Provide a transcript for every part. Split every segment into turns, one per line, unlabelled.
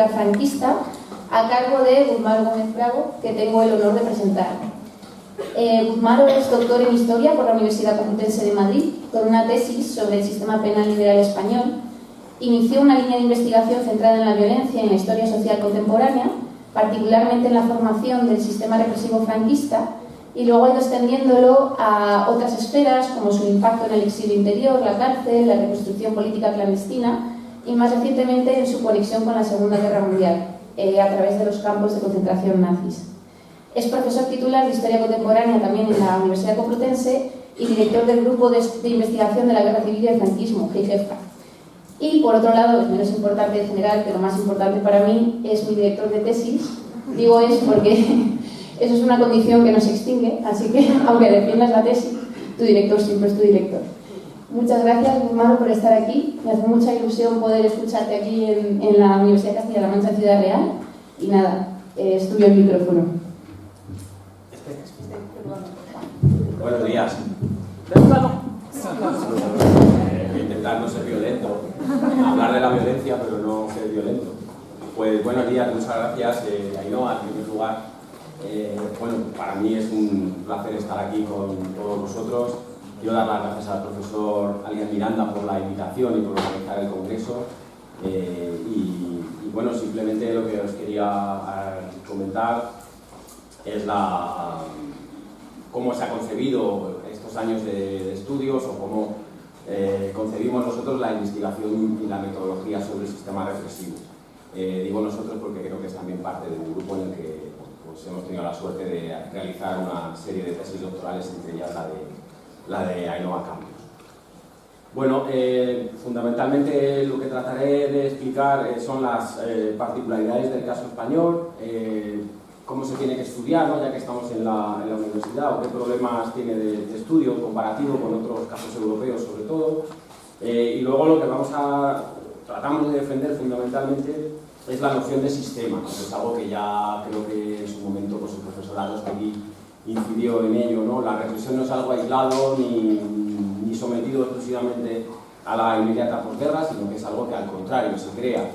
literatura franquista, a cargo de Guzmán Gómez Bravo, que tengo el honor de presentar. Guzmán es doctor en Historia por la Universidad Complutense de Madrid, con una tesis sobre el sistema penal liberal español. Inició una línea de investigación centrada en la violencia y en la historia social contemporánea, particularmente en la formación del sistema represivo franquista, y luego ha ido extendiéndolo a otras esferas, como su impacto en el exilio interior, la cárcel, la reconstrucción política clandestina y, más recientemente, en su conexión con la Segunda Guerra Mundial, a través de los campos de concentración nazis. Es profesor titular de Historia Contemporánea también en la Universidad Complutense y director del Grupo de Investigación de la Guerra Civil y el Franquismo, GIGEFRA. Y, por otro lado, es menos importante en general, pero más importante para mí, es mi director de tesis. Digo es porque eso es una condición que no se extingue, así que, aunque defiendas la tesis, tu director siempre es tu director. Muchas gracias, Guzmán, por estar aquí. Me hace mucha ilusión poder escucharte aquí en la Universidad de Castilla-La Mancha, Ciudad Real. Y nada, es tuyo el micrófono.
Buenos días. Voy a intentar no ser violento, hablar de la violencia, pero no ser violento. Pues buenos días, muchas gracias, Ainhoa, en primer lugar. Bueno, para mí es un placer estar aquí con todos vosotros. Quiero dar las gracias al profesor Alian Miranda por la invitación y por organizar el congreso. Y bueno, simplemente lo que os quería comentar es cómo se ha concebido estos años de estudios o cómo concebimos nosotros la investigación y la metodología sobre el sistema represivo. Digo nosotros porque creo que es también parte de un grupo en el que pues, hemos tenido la suerte de realizar una serie de tesis doctorales, entre ellas la de Ainhoa Campos. Bueno, fundamentalmente lo que trataré de explicar son las particularidades del caso español, cómo se tiene que estudiar, ¿no? Ya que estamos en la universidad, o qué problemas tiene de estudio comparativo con otros casos europeos sobre todo. Y luego lo que tratamos de defender fundamentalmente es la noción de sistema, que es algo que ya creo que en su momento pues, el profesor Arostegui incidió en ello, ¿no? La represión no es algo aislado ni sometido exclusivamente a la inmediata posguerra, sino que es algo que al contrario se crea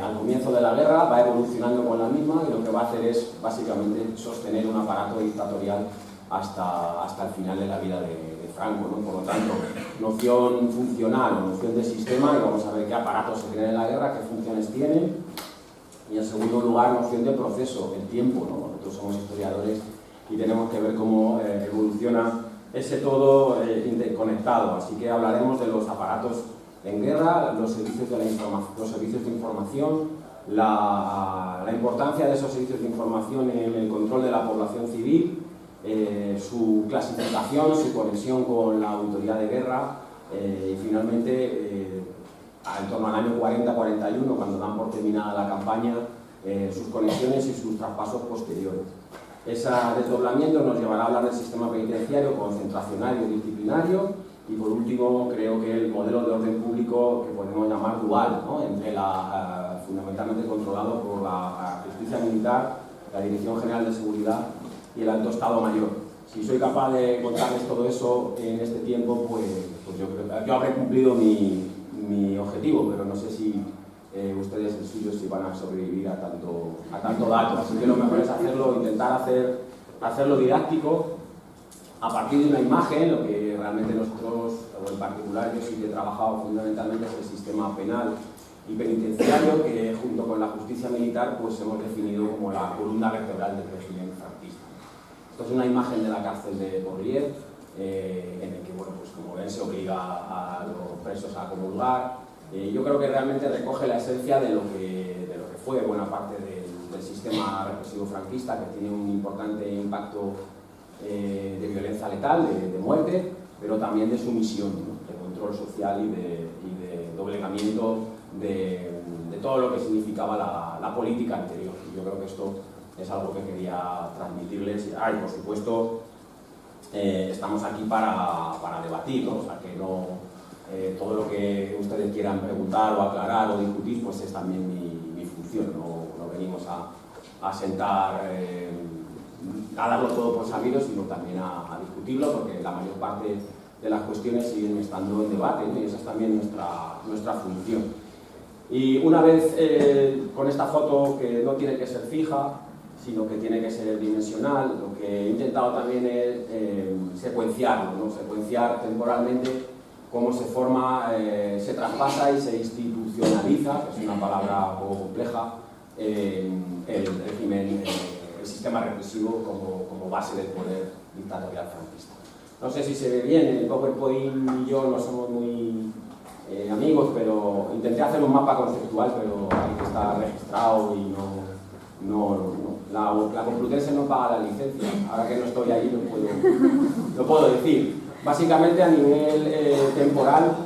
al comienzo de la guerra, va evolucionando con la misma y lo que va a hacer es básicamente sostener un aparato dictatorial hasta el final de la vida de Franco, ¿no? Por lo tanto, noción funcional o noción de sistema, y vamos a ver qué aparatos se crean en la guerra, qué funciones tienen, y en segundo lugar, noción de proceso, el tiempo, ¿no? Nosotros somos historiadores y tenemos que ver cómo evoluciona ese todo interconectado, así que hablaremos de los aparatos en guerra, los servicios de información, la importancia de esos servicios de información en el control de la población civil, su clasificación, su conexión con la autoridad de guerra y finalmente, en torno al año 40-41, cuando dan por terminada la campaña, sus conexiones y sus traspasos posteriores. Ese desdoblamiento nos llevará a hablar del sistema penitenciario concentracional y disciplinario. Y por último, creo que el modelo de orden público que podemos llamar dual, ¿no? Entre fundamentalmente controlado por la justicia militar, la Dirección General de Seguridad y el Alto Estado Mayor. Si soy capaz de contarles todo eso en este tiempo, pues yo creo que yo habré cumplido mi objetivo, pero no sé si ustedes el suyo si van a sobrevivir a tanto dato. Así que lo mejor es intentar hacerlo didáctico, a partir de una imagen. Lo que realmente nosotros, o en particular yo sí que he trabajado fundamentalmente es el sistema penal y penitenciario, que junto con la justicia militar pues hemos definido como la columna vertebral del régimen franquista. Esto es una imagen de la cárcel de Porlier, en el que, bueno, pues como ven, se obliga a los presos a comulgar. Yo creo que realmente recoge la esencia de lo que fue buena parte del sistema represivo franquista, que tiene un importante impacto de violencia letal, de muerte, pero también de sumisión, ¿no? De control social y de doblegamiento de todo lo que significaba la política anterior. Y yo creo que esto es algo que quería transmitirles. Y por supuesto, estamos aquí para debatir, ¿no? O sea, que no todo lo que ustedes quieran preguntar o aclarar o discutir, pues es también mi función. No venimos a sentar a darlo todo por sabido, sino también a discutirlo, porque la mayor parte de las cuestiones siguen estando en debate, ¿no? Y esa es también nuestra función. Y una vez con esta foto, que no tiene que ser fija, sino que tiene que ser dimensional, lo que he intentado también es secuenciarlo, ¿no? Secuenciar temporalmente cómo se forma, se traspasa y se institucionaliza, que es una palabra un poco compleja, el régimen, el sistema represivo como base del poder dictatorial franquista. No sé si se ve bien, el PowerPoint y yo no somos muy amigos, pero intenté hacer un mapa conceptual, pero hay que estar registrado y la Complutense no paga la licencia. Ahora que no estoy ahí lo puedo decir. Básicamente a nivel temporal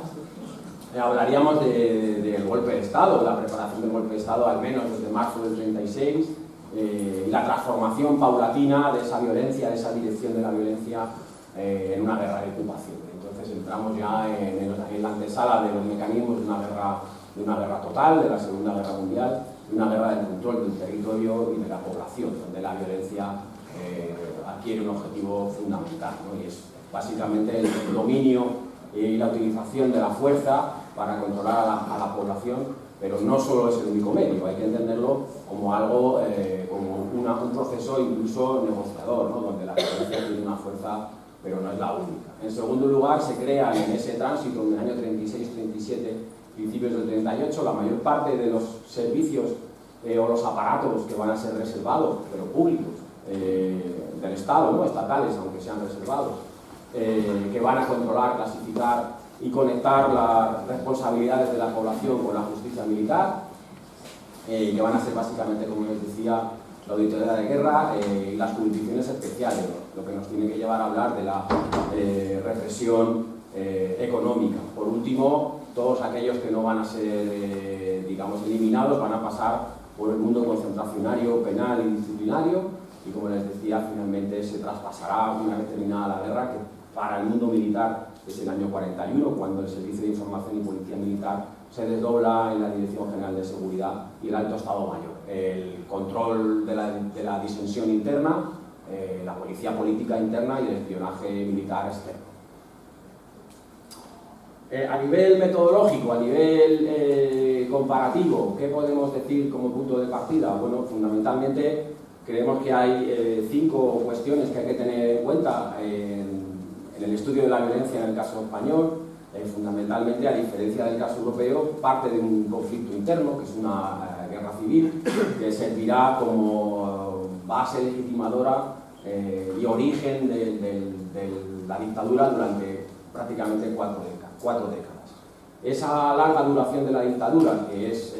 hablaríamos del golpe de Estado, la preparación del golpe de Estado al menos desde marzo del 36, y la transformación paulatina de esa violencia, de esa dirección de la violencia en una guerra de ocupación. Entonces entramos ya en la antesala de los mecanismos de una guerra total, de la Segunda Guerra Mundial, de una guerra del control del territorio y de la población, donde la violencia adquiere un objetivo fundamental, ¿no? Y es básicamente el dominio y la utilización de la fuerza para controlar a la población, pero no solo es el único medio, hay que entenderlo como algo, como un proceso incluso negociador, ¿no? Donde la violencia tiene una fuerza, pero no es la única. En segundo lugar, se crean en ese tránsito, en el año 36-37, principios del 38, la mayor parte de los servicios o los aparatos que van a ser reservados, pero públicos, del Estado, ¿no? Estatales, aunque sean reservados, que van a controlar, clasificar y conectar las responsabilidades de la población con la justicia militar, que van a ser básicamente, como les decía, la auditoría de guerra y las jurisdicciones especiales, ¿no? Lo que nos tiene que llevar a hablar de la represión económica. Por último, todos aquellos que no van a ser, digamos, eliminados van a pasar por el mundo concentracionario, penal y disciplinario, y como les decía, finalmente se traspasará una vez terminada la guerra, que para el mundo militar es el año 41, cuando el Servicio de Información y Policía Militar se desdobla en la Dirección General de Seguridad y el Alto Estado Mayor. El control de la disensión interna, la policía política interna y el espionaje militar externo. A nivel metodológico, a nivel comparativo, ¿qué podemos decir como punto de partida? Bueno, fundamentalmente creemos que hay 5 cuestiones que hay que tener en cuenta en el estudio de la violencia en el caso español. Fundamentalmente, a diferencia del caso europeo, parte de un conflicto interno, que es una guerra civil, que servirá como base legitimadora y origen de la dictadura durante prácticamente 4 décadas. Esa larga duración de la dictadura, que es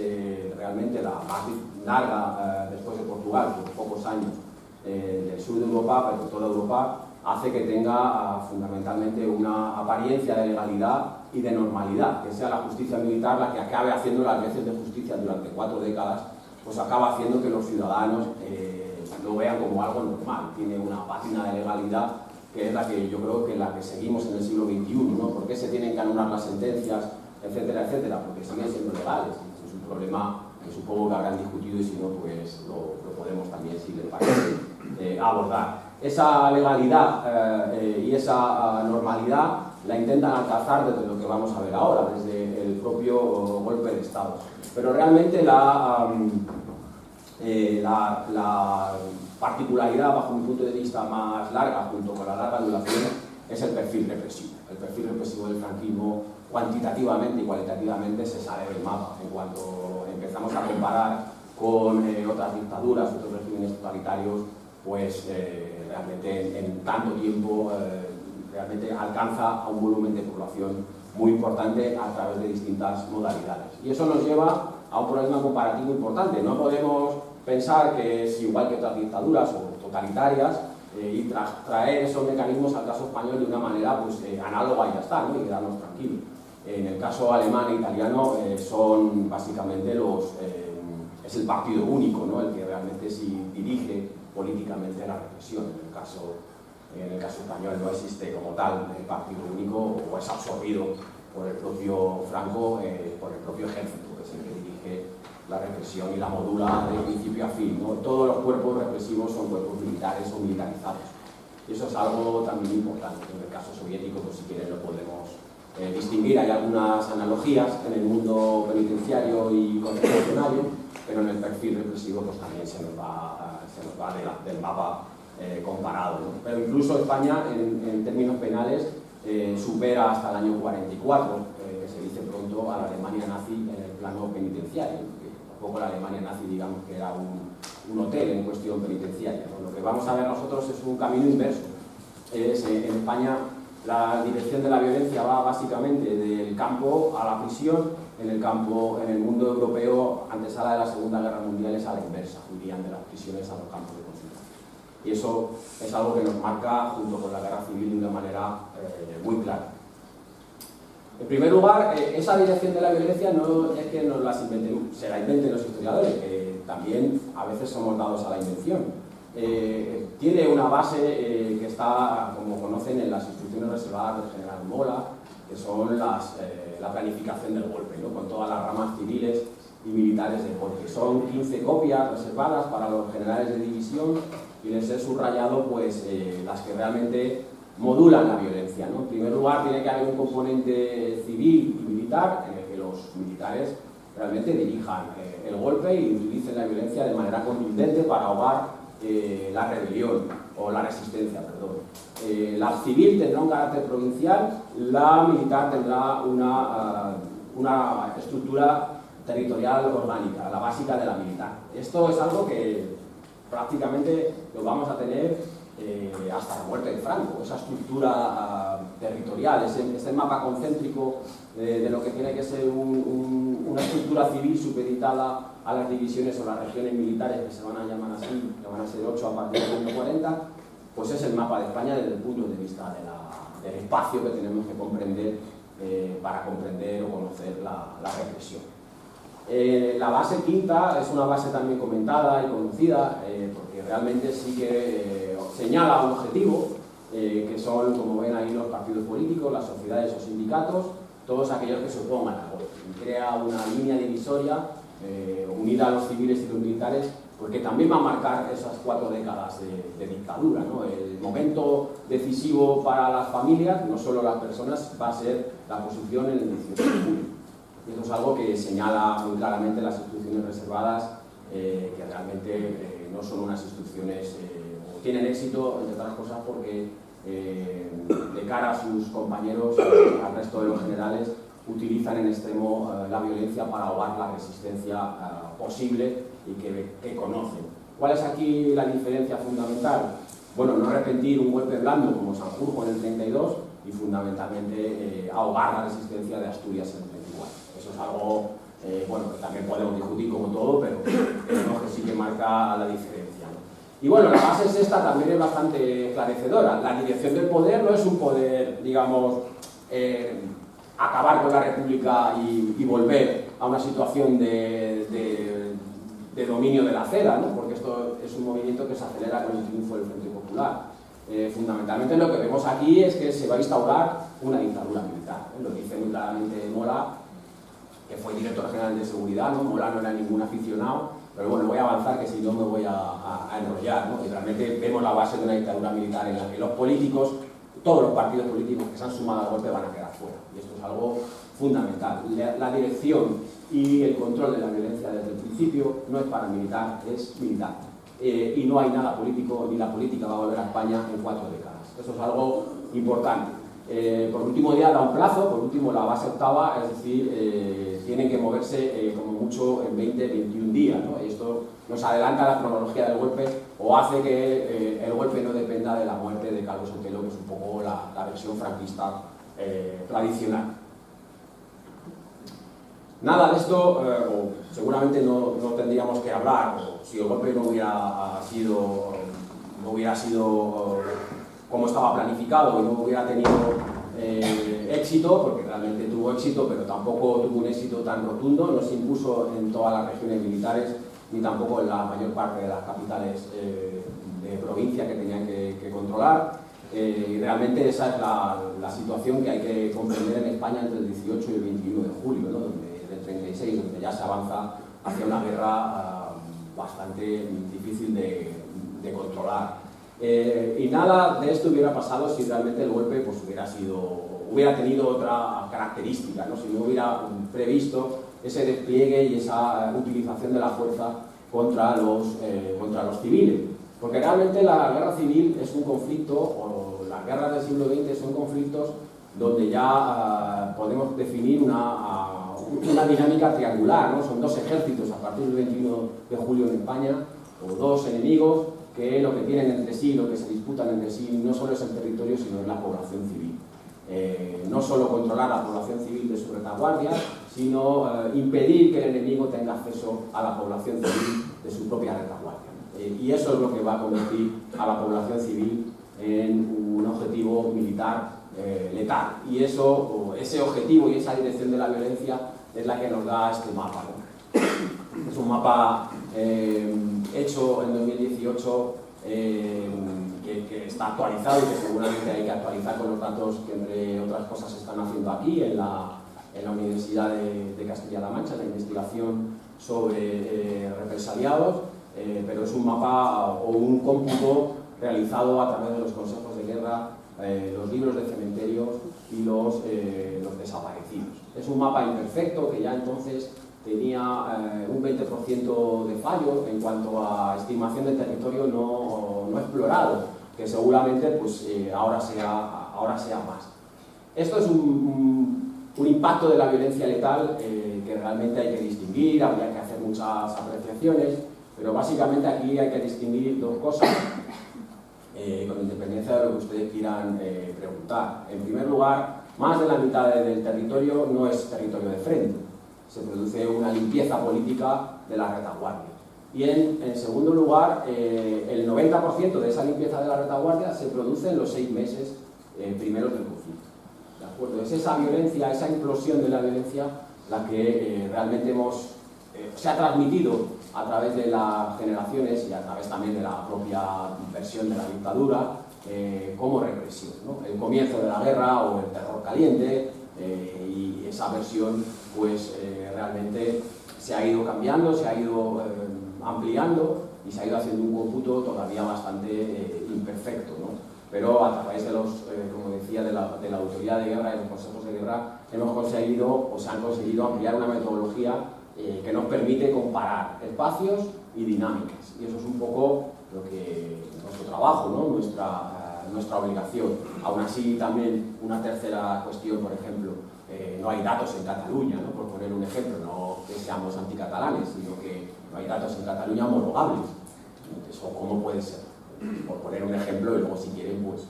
realmente la más larga después de Portugal, por pocos años, del sur de Europa, pero toda Europa, hace que tenga fundamentalmente una apariencia de legalidad y de normalidad, que sea la justicia militar la que acabe haciendo las veces de justicia durante 4 décadas, pues acaba haciendo que los ciudadanos lo vean como algo normal. Tiene una pátina de legalidad que es la que yo creo que la que seguimos en el siglo XXI, ¿no? ¿Por qué se tienen que anular las sentencias, etcétera, etcétera? Porque siguen siendo legales. Es un problema que supongo que habrán discutido y si no, pues lo podemos también, si les parece, abordar. Esa legalidad y esa normalidad la intentan alcanzar desde lo que vamos a ver ahora, desde el propio golpe de Estado. Pero realmente la particularidad, bajo mi punto de vista más larga, junto con la larga duración, es el perfil represivo. El perfil represivo del franquismo, cuantitativamente y cualitativamente, se sale del mapa. En cuanto empezamos a comparar con otras dictaduras, otros regímenes totalitarios, pues realmente en tanto tiempo realmente alcanza a un volumen de población muy importante a través de distintas modalidades. Y eso nos lleva a un problema comparativo importante. No podemos pensar que es igual que otras dictaduras o totalitarias y traer esos mecanismos al caso español de una manera pues, análoga y ya está, ¿no? Y quedarnos tranquilos. En el caso alemán e italiano son básicamente es el partido único, ¿no? El que realmente sí dirige políticamente la represión. En el caso español no existe como tal el partido único, o es absorbido por el propio Franco, por el propio ejército, que es el que dirige la represión y la modula de principio a fin, ¿no? Todos los cuerpos represivos son cuerpos militares o militarizados. Y eso es algo también importante. En el caso soviético, pues si quieren lo podemos distinguir. Hay algunas analogías en el mundo penitenciario y constitucionario, pero en el perfil represivo pues también se nos va del mapa comparado, ¿no? Pero incluso España, en términos penales, supera hasta el año 44, que se dice pronto, a la Alemania nazi en el plano penitenciario. Tampoco la Alemania nazi, digamos, que era un hotel en cuestión penitenciaria, ¿no? Lo que vamos a ver nosotros es un camino inverso. En España la dirección de la violencia va básicamente del campo a la prisión. En el mundo europeo, antesala de la Segunda Guerra Mundial, es a la inversa, irían de las prisiones a los campos de concentración. Y eso es algo que nos marca, junto con la guerra civil, de una manera muy clara. En primer lugar, esa dirección de la violencia no es que nos las inventen, se la inventen los historiadores, que también a veces somos dados a la invención. Tiene una base que está, como conocen, en las instrucciones reservadas del general Mola, que son la planificación del golpe, ¿no? Con todas las ramas civiles y militares del golpe. Son 15 copias reservadas para los generales de división y les he subrayado pues, las que realmente modulan la violencia, ¿no? En primer lugar, tiene que haber un componente civil y militar en el que los militares realmente dirijan el golpe y utilicen la violencia de manera contundente para ahogar la rebelión o la resistencia, perdón. La civil tendrá un carácter provincial, la militar tendrá una estructura territorial orgánica, la básica de la militar. Esto es algo que prácticamente lo vamos a tener hasta la muerte de Franco, esa estructura territorial, ese mapa concéntrico de lo que tiene que ser una estructura civil supeditada a las divisiones o las regiones militares, que se van a llamar así, que van a ser 8 a partir del año 40, pues es el mapa de España desde el punto de vista del espacio que tenemos que comprender para comprender o conocer la represión. La base quinta es una base también comentada y conocida, porque realmente sí que señala un objetivo, que son, como ven ahí, los partidos políticos, las sociedades o sindicatos, todos aquellos que se opongan al golpe. Crea una línea divisoria unida a los civiles y los militares, porque también va a marcar esas 4 décadas de dictadura, ¿no? El momento decisivo para las familias, no solo las personas, va a ser la posición en el 18 de julio. Y eso es algo que señala muy claramente las instrucciones reservadas, que realmente no son unas instrucciones, o tienen éxito, entre otras cosas, porque de cara a sus compañeros, al resto de los generales, utilizan en extremo la violencia para ahogar la resistencia posible y que conocen. ¿Cuál es aquí la diferencia fundamental? Bueno, no repetir un golpe blando como Sanjurjo en el 32 y fundamentalmente ahogar la resistencia de Asturias en el 34. Eso es algo, bueno, que también podemos discutir como todo, pero creo que sí que marca la diferencia, ¿no? Y bueno, la base sexta también es bastante esclarecedora. La dirección del poder no es un poder, digamos, acabar con la República y volver a una situación de dominio de la acera, ¿no? Porque esto es un movimiento que se acelera con el triunfo del Frente Popular. Fundamentalmente lo que vemos aquí es que se va a instaurar una dictadura militar, ¿eh? Lo dice muy claramente Mola, que fue director general de seguridad, ¿no? Mola no era ningún aficionado, pero bueno, voy a avanzar, que si no me voy a enrollar, ¿no? Y realmente vemos la base de una dictadura militar en la que los políticos, todos los partidos políticos que se han sumado al golpe van a quedar fuera, y esto es algo fundamental. La dirección y el control de la violencia desde el principio no es paramilitar, es militar. Y no hay nada político, ni la política va a volver a España en 4 décadas. Eso es algo importante. Por último, ya da un plazo, por último la base octava, es decir, tienen que moverse como mucho en 20-21 días, ¿no? Y esto nos adelanta la cronología del golpe o hace que el golpe no dependa de la muerte de Carlos Sotelo, que es un poco la versión franquista tradicional. Nada de esto, seguramente no tendríamos que hablar, o si el golpe no hubiera sido como estaba planificado y no hubiera tenido éxito, porque realmente tuvo éxito, pero tampoco tuvo un éxito tan rotundo, no se impuso en todas las regiones militares, ni tampoco en la mayor parte de las capitales de provincia que tenían que controlar. Y realmente esa es la situación que hay que comprender en España entre el 18 y el 21 de julio, ¿no? Del 36, donde ya se avanza hacia una guerra bastante difícil de controlar. Y nada de esto hubiera pasado si realmente el golpe pues, hubiera tenido otra característica, ¿no? Si no hubiera previsto ese despliegue y esa utilización de la fuerza contra los civiles. Porque realmente la guerra civil es un conflicto, o las guerras del siglo XX son conflictos donde ya podemos definir una dinámica triangular, ¿no? Son dos ejércitos a partir del 21 de julio en España, o dos enemigos que lo que tienen entre sí, lo que se disputan entre sí, no solo es el territorio, sino es la población civil. No solo controlar la población civil de su retaguardia, sino impedir que el enemigo tenga acceso a la población civil de su propia retaguardia. Y eso es lo que va a convertir a la población civil en un objetivo militar letal. Y ese objetivo y esa dirección de la violencia es la que nos da este mapa, ¿no? Es un mapa hecho en 2018 que está actualizado y que seguramente hay que actualizar con los datos que, entre otras cosas, se están haciendo aquí en la Universidad de Castilla-La Mancha, la investigación sobre represaliados, pero es un mapa o un cómputo realizado a través de los consejos de guerra, los libros de cementerios y los desaparecidos. Es un mapa imperfecto que ya entonces tenía un 20% de fallo en cuanto a estimación de territorio no explorado, que seguramente pues, ahora sea más. Esto es un impacto de la violencia letal que realmente hay que distinguir, habría que hacer muchas apreciaciones, pero básicamente aquí hay que distinguir dos cosas, con independencia de lo que ustedes quieran preguntar. En primer lugar, más de la mitad del territorio no es territorio de frente. Se produce una limpieza política de la retaguardia. Y en segundo lugar, el 90% de esa limpieza de la retaguardia se produce en los 6 meses primeros del conflicto. ¿De acuerdo? Es esa violencia, esa implosión de la violencia la que realmente se ha transmitido a través de las generaciones y a través también de la propia versión de la dictadura como represión, ¿no? El comienzo de la guerra o el terror caliente, y esa versión pues realmente se ha ido cambiando, se ha ido ampliando y se ha ido haciendo un cómputo todavía bastante imperfecto, ¿no? Pero a través de como decía, de la autoridad de guerra y los consejos de guerra hemos conseguido, o se han conseguido ampliar una metodología que nos permite comparar espacios y dinámicas. Y eso es un poco nuestro trabajo, ¿no? Nuestra obligación. Aún así, también una tercera cuestión, por ejemplo, no hay datos en Cataluña, ¿no? Por poner un ejemplo, no que seamos anticatalanes, sino que no hay datos en Cataluña homologables. ¿Eso cómo puede ser? Por poner un ejemplo, y luego si quieren, pues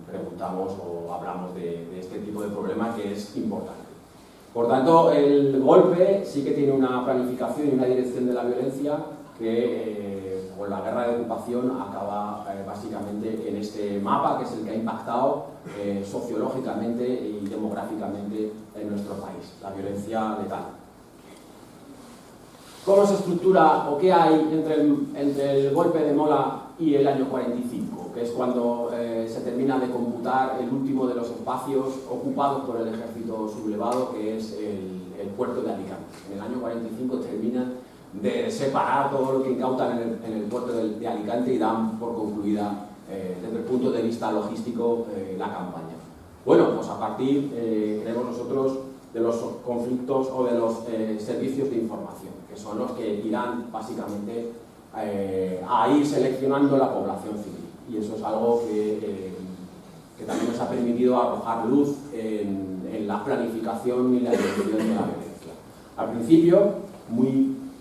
preguntamos o hablamos de este tipo de problema que es importante. Por tanto, el golpe sí que tiene una planificación y una dirección de la violencia que con la guerra de ocupación acaba básicamente en este mapa, que es el que ha impactado sociológicamente y demográficamente en nuestro país, la violencia letal. ¿Cómo se estructura o qué hay entre el golpe de Mola y el año 45, que es cuando se termina de computar el último de los espacios ocupados por el ejército sublevado, que es el puerto de Alicante? En el año 45 terminan de separar todo lo que incautan en el puerto de Alicante y dan por concluida, desde el punto de vista logístico, la campaña. Bueno, pues a partir, creemos nosotros, de los conflictos o de los servicios de información, que son los que irán básicamente a ir seleccionando la población civil. Y eso es algo que también nos ha permitido arrojar luz en la planificación y la dirección de la violencia. Al principio,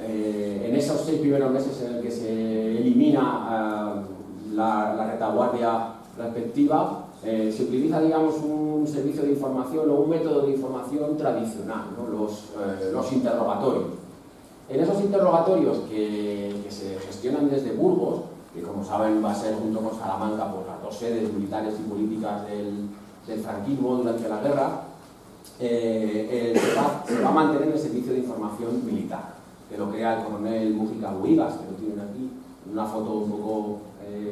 en esos 6 primeros meses en el que se elimina la retaguardia respectiva, se utiliza, digamos, un servicio de información o un método de información tradicional, ¿no? Los interrogatorios. En esos interrogatorios que se gestionan desde Burgos, que como saben va a ser junto con Salamanca por las 2 sedes militares y políticas del franquismo durante la guerra, se va a mantener el servicio de información militar, que lo crea el coronel Mújica Buigas, que lo tienen aquí, una foto un poco,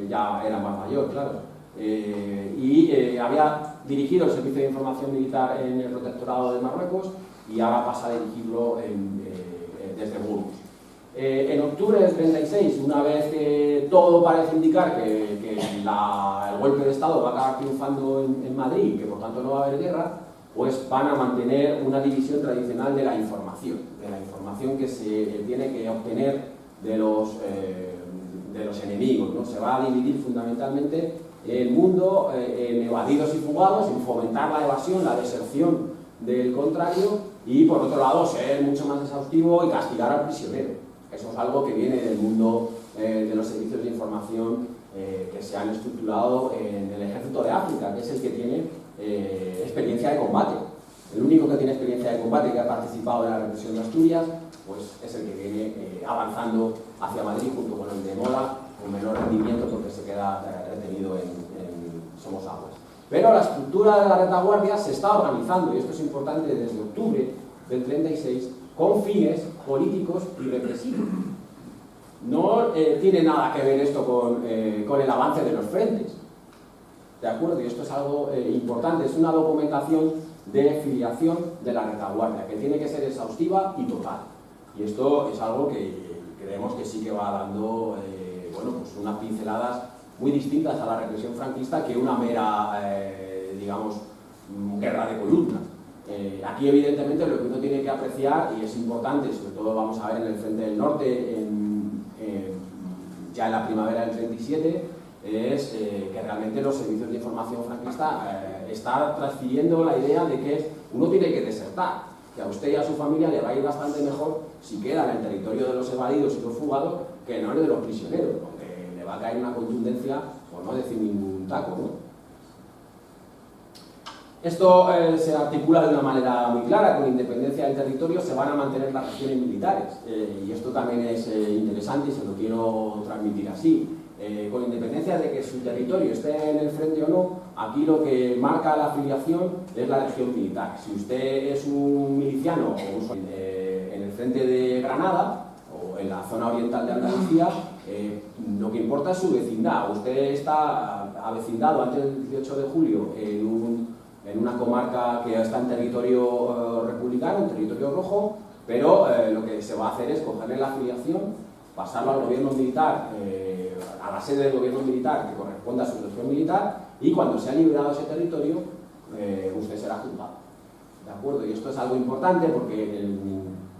ya era más mayor, claro. Había dirigido el servicio de información militar en el protectorado de Marruecos y ahora pasa a dirigirlo desde Burgos. En octubre del 36, una vez que todo parece indicar que el golpe de Estado va a acabar triunfando en Madrid y que por tanto no va a haber guerra, pues van a mantener una división tradicional de la información que se tiene que obtener de los enemigos, ¿no? Se va a dividir fundamentalmente el mundo en evadidos y fugados, en fomentar la evasión, la deserción del contrario, y por otro lado ser mucho más exhaustivo y castigar al prisionero. Eso es algo que viene del mundo de los servicios de información que se han estructurado en el ejército de África, que es el que tiene experiencia de combate. El único que tiene experiencia de combate y que ha participado en la represión de Asturias, pues es el que viene avanzando hacia Madrid junto con el de Mola, con menor rendimiento porque se queda retenido en Somosaguas. Pero la estructura de la retaguardia se está organizando, y esto es importante, desde octubre del 36, con fines políticos y represivos. No tiene nada que ver esto con el avance de los frentes, ¿de acuerdo? Y esto es algo importante, es una documentación de filiación de la retaguardia, que tiene que ser exhaustiva y total. Y esto es algo que creemos que sí que va dando bueno, pues unas pinceladas muy distintas a la represión franquista que una mera, digamos, guerra de columnas. Aquí evidentemente lo que uno tiene que apreciar, y es importante, sobre todo vamos a ver en el frente del norte, ya en la primavera del 37, es que realmente los servicios de información franquista están transfiriendo la idea de que uno tiene que desertar, que a usted y a su familia le va a ir bastante mejor si queda en el territorio de los evadidos y los fugados que no el de los prisioneros, donde le va a caer una contundencia, por no decir ningún taco, ¿no? Esto se articula de una manera muy clara. Con independencia del territorio se van a mantener las regiones militares, y esto también es interesante y se lo quiero transmitir así. Con independencia de que su territorio esté en el frente o no, aquí lo que marca la afiliación es la región militar. Si usted es un miliciano o en el frente de Granada o en la zona oriental de Andalucía, lo que importa es su vecindad. Usted está avecindado antes del 18 de julio en una comarca que está en territorio republicano, en territorio rojo, pero lo que se va a hacer es cogerle la afiliación, pasarlo al gobierno militar, a la sede del gobierno militar que corresponda a su región militar, y cuando se ha liberado ese territorio, usted será juzgado. ¿De acuerdo? Y esto es algo importante porque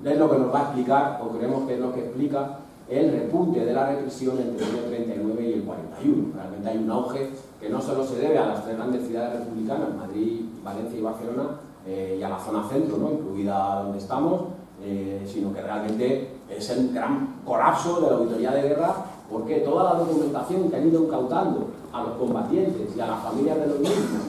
es lo que nos va a explicar, o creemos que es lo que explica, el repunte de la represión entre el año 39 y el 41. Realmente hay un auge que no solo se debe a las tres grandes ciudades republicanas, Madrid, Valencia y Barcelona, y a la zona centro, ¿no?, incluida donde estamos, sino que realmente es el gran colapso de la auditoría de guerra, porque toda la documentación que han ido incautando a los combatientes y a las familias de los mismos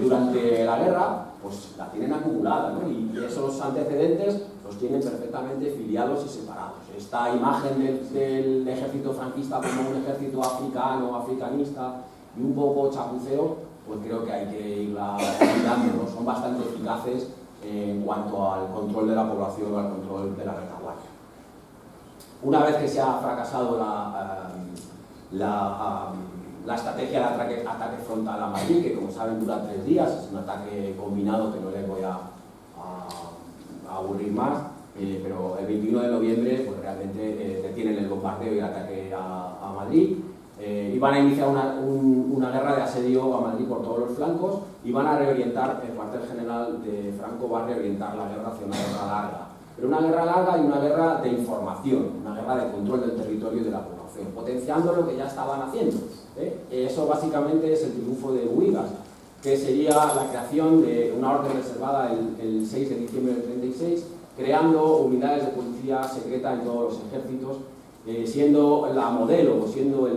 durante la guerra, pues la tienen acumulada, ¿no? Y esos antecedentes los tienen perfectamente filiados y separados. Esta imagen del ejército franquista como un ejército africano, africanista y un poco chapucero, pues creo que hay que irla cuidando, ¿no? Son bastante eficaces en cuanto al control de la población o al control de la retaguardia. Una vez que se ha fracasado la estrategia de ataque frontal a Madrid, que como saben dura 3 días, es un ataque combinado que no les voy a aburrir más, pero el 21 de noviembre pues realmente detienen el bombardeo y el ataque a Madrid, y van a iniciar una guerra de asedio a Madrid por todos los flancos, y van a reorientar, el cuartel general de Franco va a reorientar la guerra hacia una guerra larga. Pero una guerra larga y una guerra de información, una guerra de control del territorio y de la población, potenciando lo que ya estaban haciendo. Eso básicamente es el triunfo de Buigas, que sería la creación de una orden reservada el 6 de diciembre del 36, creando unidades de policía secreta en todos los ejércitos, siendo la modelo o siendo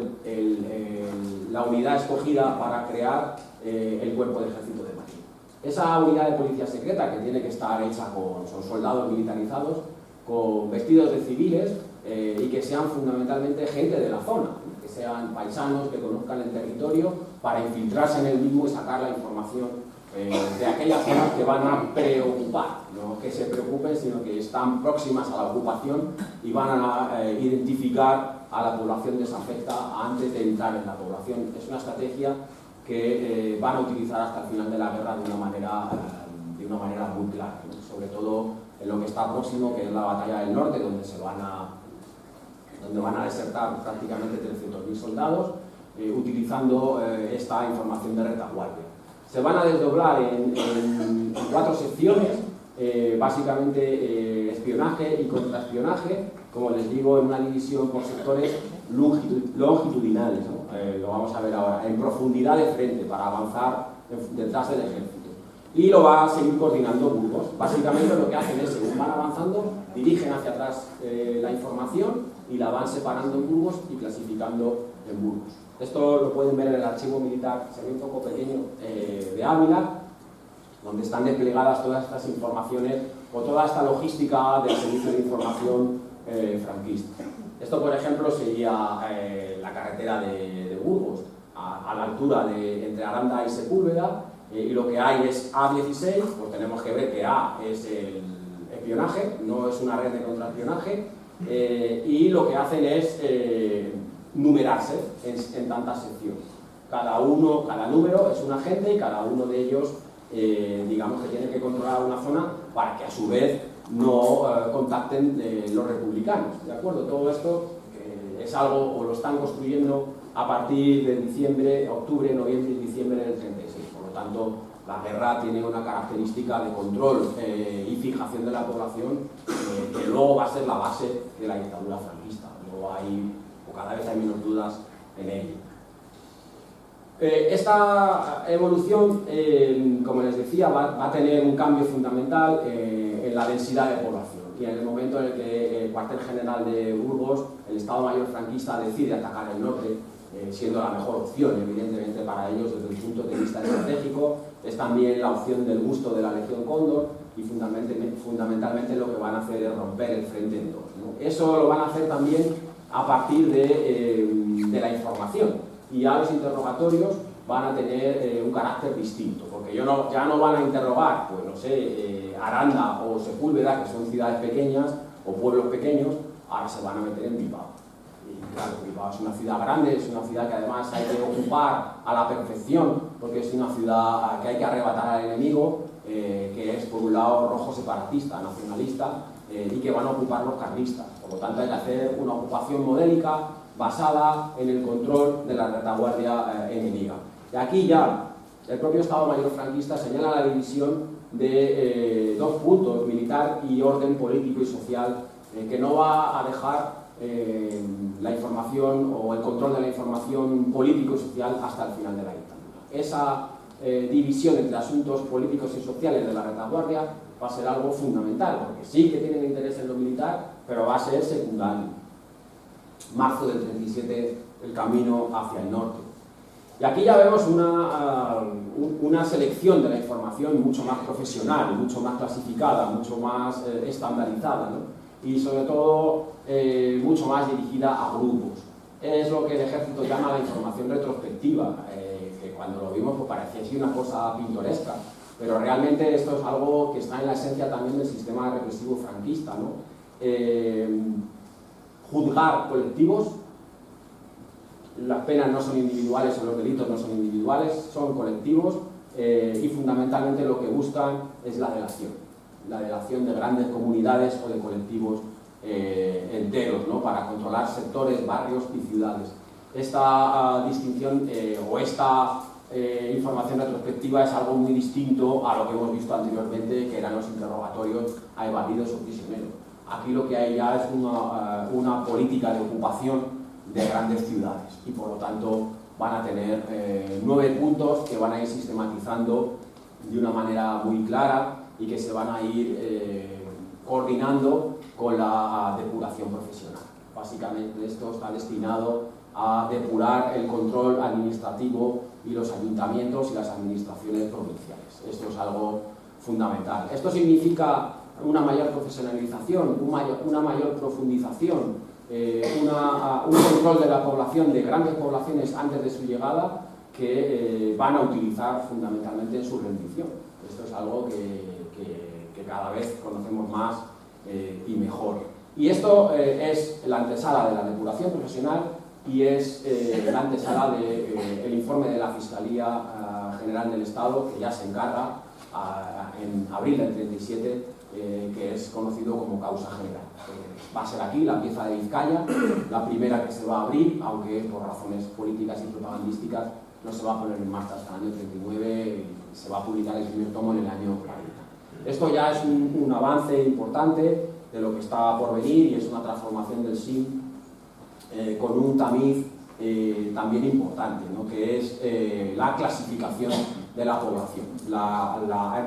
la unidad escogida para crear el cuerpo de ejército de Madrid. Esa unidad de policía secreta, que tiene que estar hecha son soldados militarizados, con vestidos de civiles, y que sean fundamentalmente gente de la zona, que sean paisanos, que conozcan el territorio, para infiltrarse en el mismo y sacar la información de aquellas zonas que van a preocupar, no que se preocupen, sino que están próximas a la ocupación y van a identificar a la población desafecta antes de entrar en la población. Es una estrategia que van a utilizar hasta el final de la guerra de una manera muy clara, ¿no? Sobre todo en lo que está próximo, que es la batalla del norte, donde se van a donde van a desertar prácticamente 300.000 soldados, utilizando esta información de retaguardia. Se van a desdoblar en 4 secciones, básicamente espionaje y contraespionaje, como les digo, en una división por sectores longitudinales, ¿no? Lo vamos a ver ahora, en profundidad de frente, para avanzar detrás del ejército. Y lo va a seguir coordinando Burgos. Básicamente lo que hacen es, según van avanzando, dirigen hacia atrás la información y la van separando en Burgos y clasificando en Burgos. Esto lo pueden ver en el archivo militar, se ve un poco pequeño, de Ávila, donde están desplegadas todas estas informaciones o toda esta logística del servicio de información franquista. Esto, por ejemplo, sería la carretera de Burgos, a la altura entre Aranda y Sepúlveda, y lo que hay es A16, pues tenemos que ver que A es el espionaje, no es una red de contraespionaje, y lo que hacen es numerarse en tantas secciones. Cada número es un agente y cada uno de ellos, digamos que tiene que controlar una zona para que a su vez no contacten los republicanos, ¿de acuerdo? Todo esto es algo, o lo están construyendo a partir de octubre, noviembre y diciembre del 36. Por lo tanto, la guerra tiene una característica de control y fijación de la población que luego va a ser la base de la dictadura franquista. Luego cada vez hay menos dudas en ello. Esta evolución, como les decía, va a tener un cambio fundamental en la densidad de población. Y en el momento en el que el cuartel general de Burgos, el Estado Mayor franquista, decide atacar el norte, siendo la mejor opción, evidentemente, para ellos desde el punto de vista estratégico, es también la opción del gusto de la Legión Cóndor, y fundamentalmente lo que van a hacer es romper el frente en dos, ¿no? Eso lo van a hacer también a partir de la información, y ya los interrogatorios van a tener un carácter distinto, porque ya no van a interrogar, pues no sé, Aranda o Sepúlveda, que son ciudades pequeñas o pueblos pequeños, ahora se van a meter en Bilbao. Y claro, Bilbao es una ciudad grande, es una ciudad que además hay que ocupar a la perfección, porque es una ciudad que hay que arrebatar al enemigo, que es por un lado rojo separatista, nacionalista, y que van a ocupar los carlistas. Por lo tanto, hay que hacer una ocupación modélica basada en el control de la retaguardia enemiga. Y aquí ya el propio Estado Mayor franquista señala la división de 2 puntos, militar y orden político y social, que no va a dejar la información o el control de la información político y social hasta el final de la dictadura. Esa división entre asuntos políticos y sociales de la retaguardia va a ser algo fundamental, porque sí que tienen interés en lo militar, pero va a ser secundario. Marzo del 37, el camino hacia el norte. Y aquí ya vemos una selección de la información mucho más profesional, mucho más clasificada, mucho más estandarizada, ¿no? Y sobre todo mucho más dirigida a grupos. Es lo que el ejército llama la información retrospectiva, que cuando lo vimos pues parecía así una cosa pintoresca, pero realmente esto es algo que está en la esencia también del sistema represivo franquista, ¿no? Juzgar colectivos. Las penas no son individuales o los delitos no son individuales, son colectivos, y fundamentalmente lo que buscan es la delación de grandes comunidades o de colectivos enteros, ¿no? Para controlar sectores, barrios y ciudades. Esta distinción o esta información retrospectiva es algo muy distinto a lo que hemos visto anteriormente, que eran los interrogatorios a evadidos o prisioneros. Aquí lo que hay ya es una política de ocupación de grandes ciudades, y por lo tanto van a tener 9 puntos que van a ir sistematizando de una manera muy clara y que se van a ir coordinando con la depuración profesional. Básicamente esto está destinado a depurar el control administrativo y los ayuntamientos y las administraciones provinciales. Esto es algo fundamental. Esto significa una mayor profesionalización, una mayor profundización, un control de la población, de grandes poblaciones antes de su llegada, que van a utilizar fundamentalmente en su rendición. Esto es algo que cada vez conocemos más y mejor. Y esto es la antesala de la depuración profesional y es la antesala del informe de la Fiscalía General del Estado, que ya se encarga en abril del 37, que es conocido como causa general. Va a ser aquí la pieza de Vizcaya, la primera que se va a abrir, aunque por razones políticas y propagandísticas no se va a poner en marcha hasta el año 39 y se va a publicar el primer tomo en el año 40. Esto ya es un avance importante de lo que está por venir y es una transformación del SIM con un tamiz también importante, ¿no? Que es la clasificación de la población.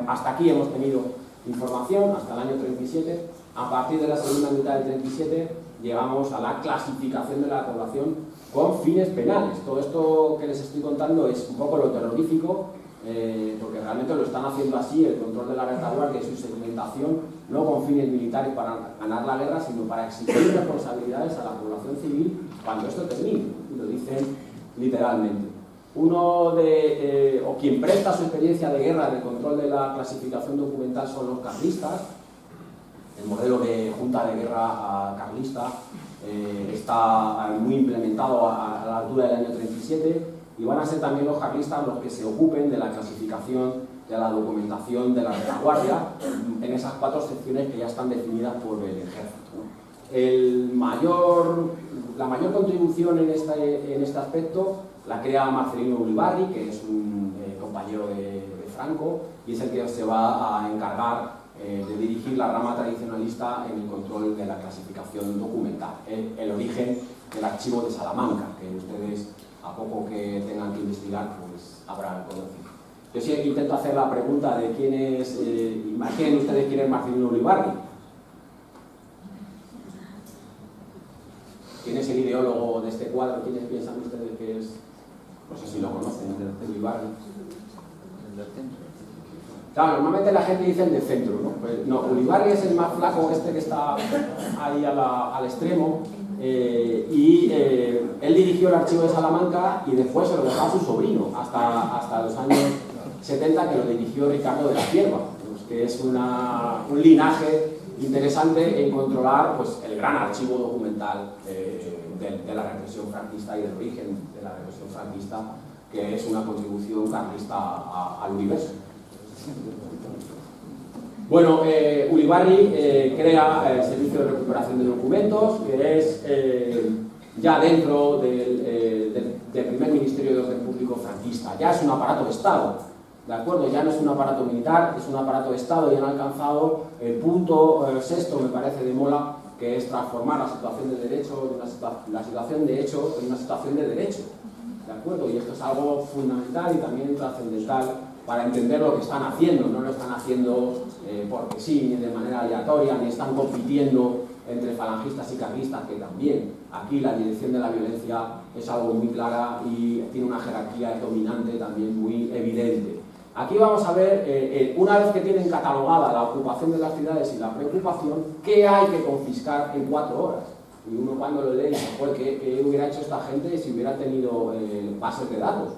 Hasta aquí hemos tenido información, hasta el año 37. A partir de la segunda mitad del 37 llegamos a la clasificación de la población con fines penales. Todo esto que les estoy contando es un poco lo terrorífico, porque realmente lo están haciendo así, el control de la retaguardia y su segmentación, no con fines militares para ganar la guerra, sino para exigir responsabilidades a la población civil cuando esto termine, y lo dicen literalmente. O quien presta su experiencia de guerra en el control de la clasificación documental son los carlistas. El modelo de junta de guerra carlista está muy implementado a la altura del año 37 y van a ser también los carlistas los que se ocupen de la clasificación, de la documentación de la retaguardia en esas 4 secciones que ya están definidas por el ejército, ¿no? La mayor contribución en este aspecto la crea Marcelino Ulibarri, que es un compañero de Franco y es el que se va a encargar de dirigir la rama tradicionalista en el control de la clasificación documental, el origen del archivo de Salamanca, que ustedes, a poco que tengan que investigar, pues habrán conocido. Yo sí intento hacer la pregunta de quién es, imaginen ustedes quién es Marcelino Ulibarri. ¿Quién es el ideólogo de este cuadro? ¿Quiénes piensan ustedes que es? No sé si lo conocen, el Ulibarri.
El del centro.
Claro, normalmente la gente dice el de centro, ¿no? Pues no, Ulibarri es el más flaco, este que está ahí al extremo, y él dirigió el archivo de Salamanca y después se lo dejó a su sobrino, hasta los años 70, que lo dirigió Ricardo de la Cierva, pues, que es un linaje interesante en controlar, pues, el gran archivo documental de la represión franquista y del origen de la represión franquista, que es una contribución carlista al universo. Bueno, Ulibarri crea el Servicio de Recuperación de Documentos, que es ya dentro del primer Ministerio de Orden Público franquista. Ya es un aparato de Estado, ¿de acuerdo? Ya no es un aparato militar, es un aparato de Estado y han alcanzado el punto sexto, me parece, de Mola, que es transformar la situación de derecho, la situación de hecho, en una situación de derecho, ¿de acuerdo? Y esto es algo fundamental y también trascendental para entender lo que están haciendo. No lo están haciendo porque sí, ni de manera aleatoria, ni están compitiendo entre falangistas y carlistas, que también aquí la dirección de la violencia es algo muy clara y tiene una jerarquía dominante también muy evidente. Aquí vamos a ver, una vez que tienen catalogada la ocupación de las ciudades y la preocupación, ¿qué hay que confiscar en 4 horas? Y uno cuando lo lee dice, pues, ¿qué hubiera hecho esta gente si hubiera tenido bases de datos?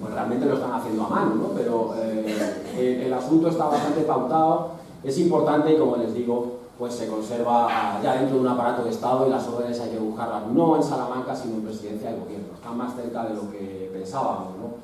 Pues realmente lo están haciendo a mano, ¿no? Pero el asunto está bastante pautado, es importante y, como les digo, pues se conserva ya dentro de un aparato de Estado y las órdenes hay que buscarlas no en Salamanca, sino en Presidencia de Gobierno. Están más cerca de lo que pensábamos, ¿no?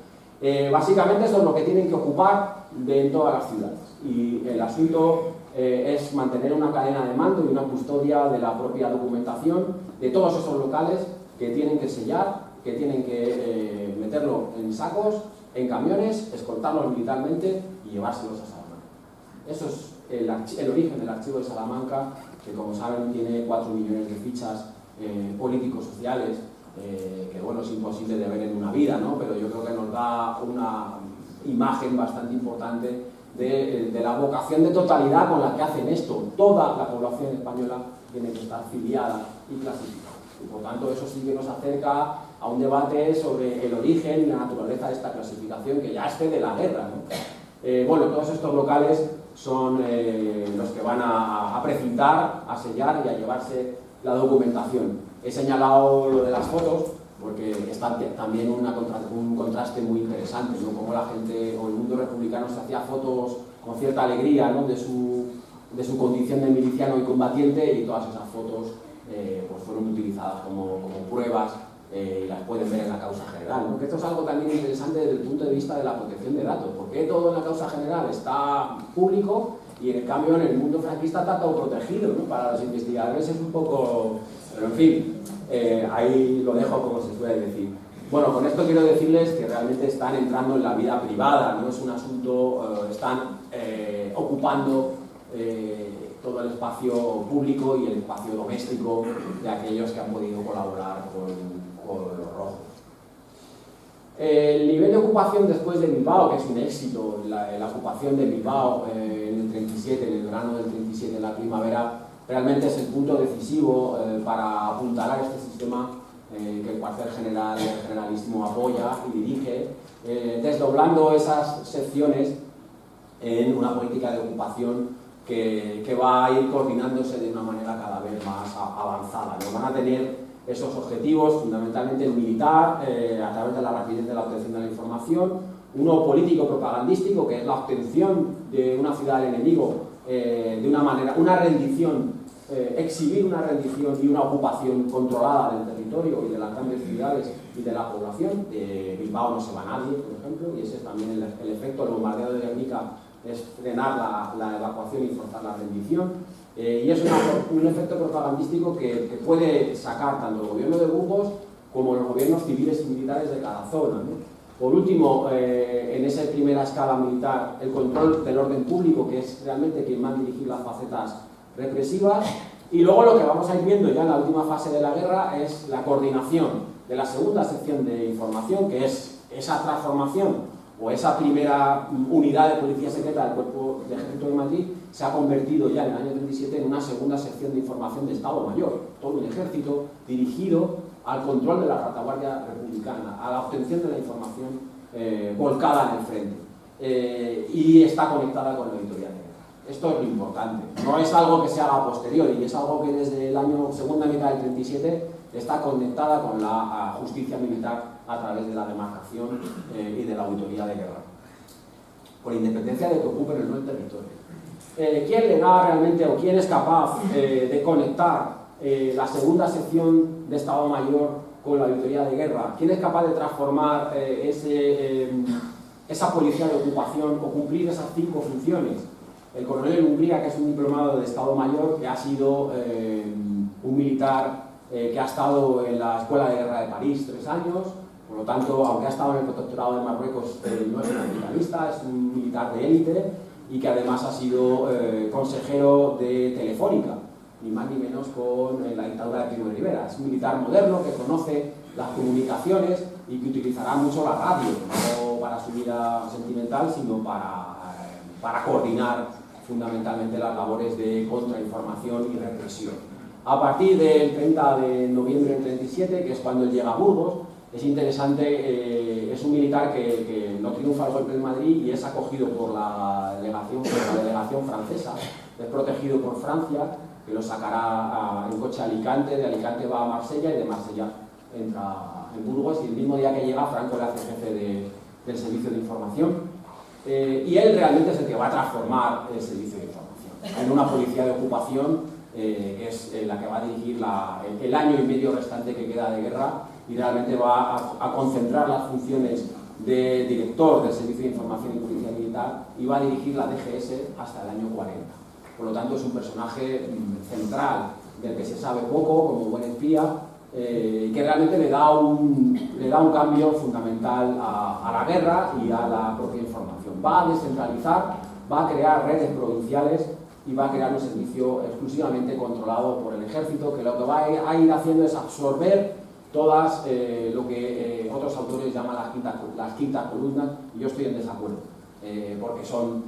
Básicamente eso es lo que tienen que ocupar en todas las ciudades. Y el asunto es mantener una cadena de mando y una custodia de la propia documentación de todos esos locales que tienen que sellar, que tienen que meterlo en sacos, en camiones, escoltarlos militarmente y llevárselos a Salamanca. Eso es el origen del archivo de Salamanca, que, como saben, tiene 4 millones de fichas políticos sociales, que bueno, es imposible de ver en una vida, ¿no? Pero yo creo que nos da una imagen bastante importante de la vocación de totalidad con la que hacen esto. Toda la población española tiene que estar filiada y clasificada. Y por tanto, eso sí que nos acerca a un debate sobre el origen y la naturaleza de esta clasificación, que ya es de la guerra, ¿no? Bueno, todos estos locales son los que van a precintar, a sellar y a llevarse la documentación. He señalado lo de las fotos porque está también un contraste muy interesante, ¿no? Como la gente o el mundo republicano se hacía fotos con cierta alegría, ¿no? de su condición de miliciano y combatiente, y todas esas fotos pues fueron utilizadas como pruebas y las pueden ver en la causa general, ¿no? Que esto es algo también interesante desde el punto de vista de la protección de datos, porque todo en la causa general está público y en cambio en el mundo franquista está todo protegido, ¿no? Para los investigadores es un poco... Pero en fin, ahí lo dejo como se suele decir. Bueno, con esto quiero decirles que realmente están entrando en la vida privada, no es un asunto, están ocupando todo el espacio público y el espacio doméstico de aquellos que han podido colaborar con los rojos. El nivel de ocupación después de Bilbao, que es un éxito, la ocupación de Bilbao en el 37, en el verano del 37, en la primavera, realmente es el punto decisivo para apuntalar este sistema que el cuartel general, el generalísimo apoya y dirige, desdoblando esas secciones en una política de ocupación que va a ir coordinándose de una manera cada vez más avanzada, ¿no? Van a tener esos objetivos, fundamentalmente el militar, a través de la rapidez de la obtención de la información, uno político-propagandístico, que es la obtención de una ciudad del enemigo de una manera, una rendición, exhibir una rendición y una ocupación controlada del territorio y de las grandes ciudades y de la población. De Bilbao no se va nadie, por ejemplo, y ese es también el efecto del bombardeo de Guernica, es frenar la evacuación y forzar la rendición. Y es un efecto propagandístico que puede sacar tanto el gobierno de Burgos como los gobiernos civiles y militares de cada zona, ¿no? Por último, en esa primera escala militar, el control del orden público, que es realmente quien va a dirigir las facetas represivas. Y luego lo que vamos a ir viendo ya en la última fase de la guerra es la coordinación de la segunda sección de información, que es esa transformación o esa primera unidad de policía secreta del Cuerpo de Ejército de Madrid se ha convertido ya en el año 37 en una segunda sección de información de Estado Mayor, todo un ejército dirigido al control de la retaguardia republicana, a la obtención de la información volcada en el frente, y está conectada con la auditoría de guerra. Esto es lo importante, no es algo que se haga a posteriori, es algo que desde el año segunda mitad del 37 está conectada con la justicia militar a través de la demarcación y de la auditoría de guerra, por independencia de que ocupen o no el territorio. ¿Quién le da realmente o quién es capaz de conectar la segunda sección de Estado Mayor con la auditoría de guerra? ¿Quién es capaz de transformar esa policía de ocupación o cumplir esas 5 funciones? El coronel Umbría, que es un diplomado de Estado Mayor, que ha sido un militar que ha estado en la Escuela de Guerra de París 3 años, por lo tanto, aunque ha estado en el protectorado de Marruecos, no es un militarista, es un militar de élite y que además ha sido consejero de Telefónica, ni más ni menos con la dictadura de Primo de Rivera. Es un militar moderno que conoce las comunicaciones y que utilizará mucho la radio, no para su vida sentimental, sino para coordinar fundamentalmente las labores de contrainformación y represión. A partir del 30 de noviembre del 37, que es cuando él llega a Burgos, es interesante, es un militar que no triunfa al golpe de Madrid y es acogido por la delegación francesa, es protegido por Francia, que lo sacará en coche a Alicante, de Alicante va a Marsella y de Marsella entra en Burgos, y el mismo día que llega Franco le hace jefe del servicio de información, y él realmente es el que va a transformar el servicio de información en una policía de ocupación, que es la que va a dirigir el año y medio restante que queda de guerra, y realmente va a concentrar las funciones de director del Servicio de Información y Policía Militar y va a dirigir la DGS hasta el año 40. Por lo tanto, es un personaje central del que se sabe poco, como buen espía, que realmente le da un cambio fundamental a la guerra y a la propia información. Va a descentralizar, va a crear redes provinciales y va a crear un servicio exclusivamente controlado por el ejército, que lo que va a ir haciendo es absorber todas lo que otros autores llaman las quintas columnas, y yo estoy en desacuerdo, porque son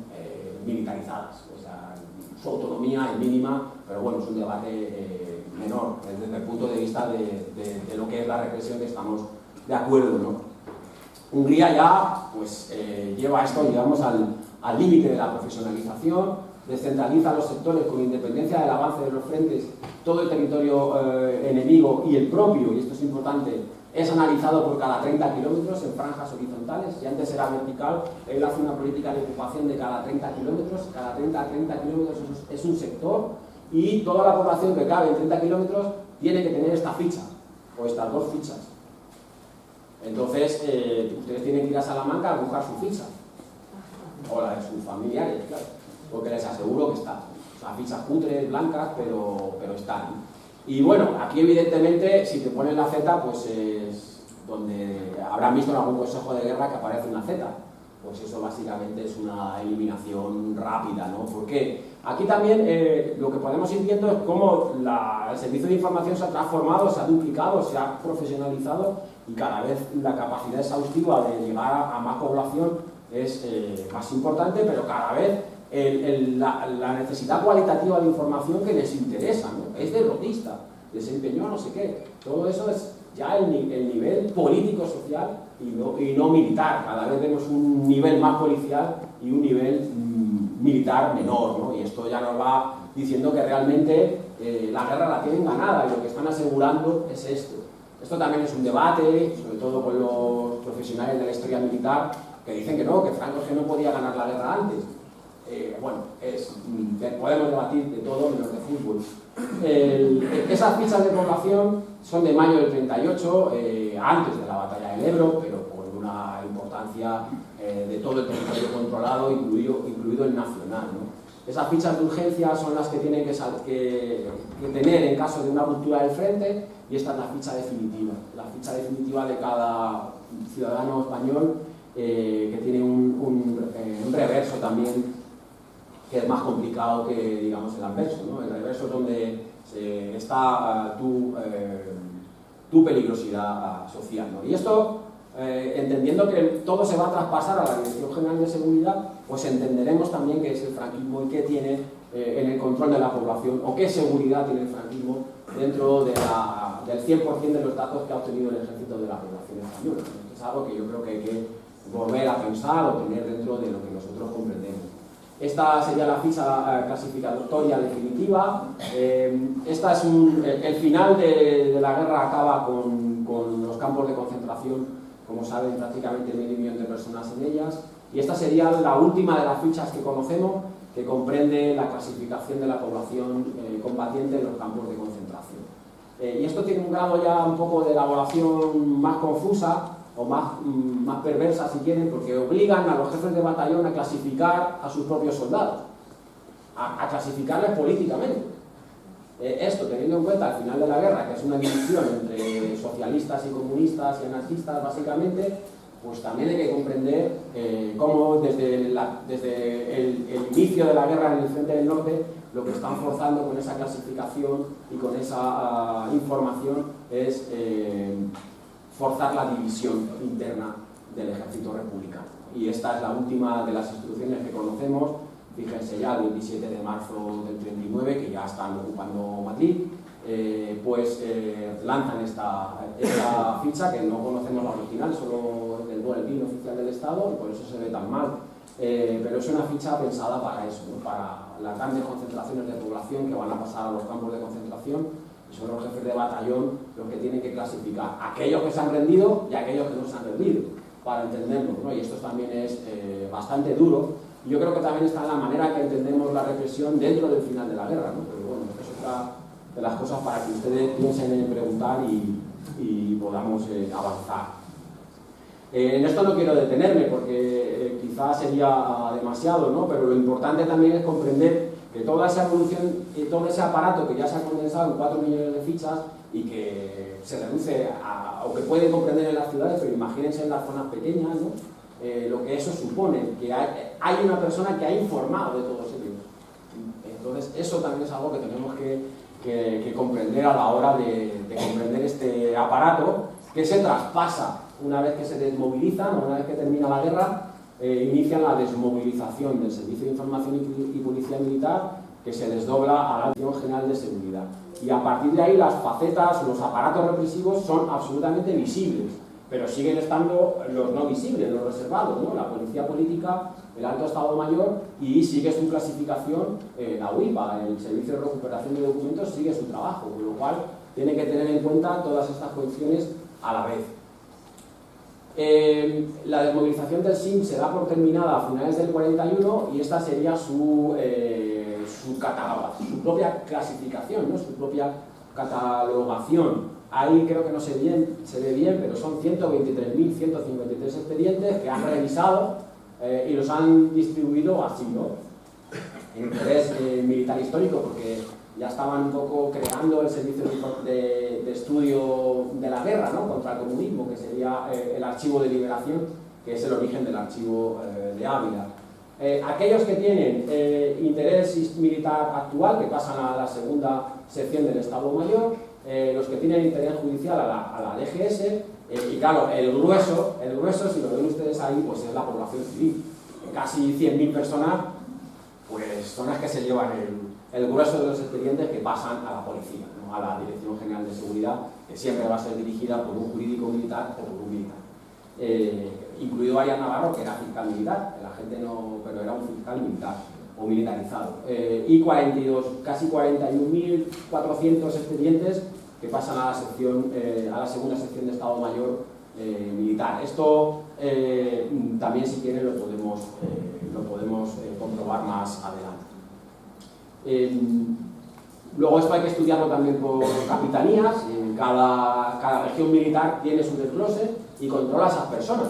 militarizadas, o sea, su autonomía es mínima, pero bueno, es un debate menor desde el punto de vista de lo que es la represión, que estamos de acuerdo, ¿no? Hungría ya pues, lleva esto, digamos, al límite de la profesionalización, descentraliza los sectores con independencia del avance de los frentes, todo el territorio enemigo y el propio, y esto es importante, es analizado por cada 30 kilómetros en franjas horizontales, y antes era vertical. Él hace una política de ocupación de cada 30 kilómetros, cada 30 kilómetros es un sector, y toda la población que cabe en 30 kilómetros tiene que tener esta ficha, o estas 2 fichas. Entonces, ustedes tienen que ir a Salamanca a buscar su ficha, o la de sus familiares, claro, porque les aseguro que está. O sea, fichas cutres, blancas, pero están. Y bueno, aquí evidentemente, si te ponen la Z, pues es donde habrán visto en algún consejo de guerra que aparece una Z. Pues eso básicamente es una eliminación rápida, ¿no? Porque aquí también lo que podemos ir viendo es cómo el servicio de información se ha transformado, se ha duplicado, se ha profesionalizado y cada vez la capacidad exhaustiva de llegar a más población es más importante, pero cada vez la necesidad cualitativa de información que les interesa, ¿no? Es derrotista, desempeñó no sé qué. Todo eso es ya el nivel político-social y no militar. Cada vez vemos un nivel más policial y un nivel militar menor, ¿no? Y esto ya nos va diciendo que realmente la guerra la tienen ganada y lo que están asegurando es esto. Esto también es un debate, sobre todo con los profesionales de la historia militar, que dicen que no, que Franco que no podía ganar la guerra antes. Bueno, podemos debatir de todo menos de fútbol. Esas fichas de población son de mayo del 38, antes de la batalla del Ebro, pero con una importancia de todo el territorio controlado, incluido el nacional, ¿no? Esas fichas de urgencia son las que tienen que tener en caso de una ruptura del frente, y esta es la ficha definitiva. La ficha definitiva de cada ciudadano español, que tiene un reverso también, que es más complicado que, digamos, el anverso, ¿no? El reverso es donde está tu peligrosidad social, ¿no? Y esto, entendiendo que todo se va a traspasar a la Dirección General de Seguridad, pues entenderemos también qué es el franquismo y qué tiene en el control de la población, o qué seguridad tiene el franquismo dentro del 100% de los datos que ha obtenido el ejército de la población española. Es algo que yo creo que hay que volver a pensar o tener dentro de lo que nosotros comprendemos. Esta sería la ficha clasificatoria definitiva. Esta es el final de la guerra acaba con los campos de concentración, como saben, prácticamente 1.000 millones de personas en ellas. Y esta sería la última de las fichas que conocemos, que comprende la clasificación de la población combatiente en los campos de concentración. Y esto tiene un grado ya un poco de elaboración más confusa, o más perversa si quieren, porque obligan a los jefes de batallón a clasificar a sus propios soldados, a clasificarles políticamente. Esto teniendo en cuenta al final de la guerra, que es una división entre socialistas y comunistas y anarquistas básicamente, pues también hay que comprender cómo desde el inicio de la guerra en el frente del norte, lo que están forzando con esa clasificación y con esa información es forzar la división interna del ejército republicano. Y esta es la última de las instrucciones que conocemos. Fíjense ya, el 27 de marzo del 39, que ya están ocupando Madrid, lanzan esta ficha, que no conocemos la original, solo del boletín oficial del Estado, y por eso se ve tan mal. Pero es una ficha pensada para eso, ¿no? Para las grandes concentraciones de población que van a pasar a los campos de concentración. Son los jefes de batallón los que tienen que clasificar aquellos que se han rendido y aquellos que no se han rendido, para entenderlo, ¿no? Y esto también es bastante duro, y yo creo que también está en la manera que entendemos la represión dentro del final de la guerra, ¿no? Pero bueno, esto es otra de las cosas para que ustedes piensen en preguntar y podamos avanzar. En esto no quiero detenerme porque quizás sería demasiado, ¿no? Pero lo importante también es comprender que toda esa evolución y todo ese aparato que ya se ha condensado en 4 millones de fichas y que se reduce o que puede comprender en las ciudades, pero imagínense en las zonas pequeñas, ¿no? Lo que eso supone, que hay una persona que ha informado de todos ellos. Entonces eso también es algo que tenemos que comprender a la hora de comprender este aparato que se traspasa una vez que se desmovilizan, o una vez que termina la guerra. Inician la desmovilización del Servicio de Información y Policía Militar, que se desdobla a la Dirección General de Seguridad. Y a partir de ahí las facetas, los aparatos represivos son absolutamente visibles, pero siguen estando los no visibles, los reservados, ¿no? La Policía Política, el Alto Estado Mayor, y sigue su clasificación, la UIPA, el Servicio de Recuperación de Documentos, sigue su trabajo, con lo cual tiene que tener en cuenta todas estas cuestiones a la vez. La desmovilización del SIM se da por terminada a finales del 41 y esta sería su propia clasificación, ¿no? Su propia catalogación.
ahí creo que no se ve bien, pero son 123.153 expedientes que han revisado y los han distribuido así, ¿no? En interés militar histórico, porque ya estaban un poco creando el servicio de estudio de la guerra, ¿no?, contra el comunismo, que sería el archivo de liberación, que es el origen del archivo de Ávila. Aquellos que tienen interés militar actual, que pasan a la segunda sección del Estado Mayor, los que tienen interés judicial a la DGS, y claro, el grueso, si lo ven ustedes ahí, pues es la población civil. Casi 100.000 personas, pues son las que se llevan el grueso de los expedientes que pasan a la policía, ¿no?, a la Dirección General de Seguridad, que siempre va a ser dirigida por un jurídico militar o por un militar. Incluido Arias Navarro, que era fiscal militar, la gente no, pero era un fiscal militar o militarizado. Y casi 41.400 expedientes que pasan a la segunda sección de Estado Mayor militar. Esto también, si quieren, lo podemos comprobar más adelante. Luego esto hay que estudiarlo también por capitanías. Cada región militar tiene su desglose y controla a esas personas.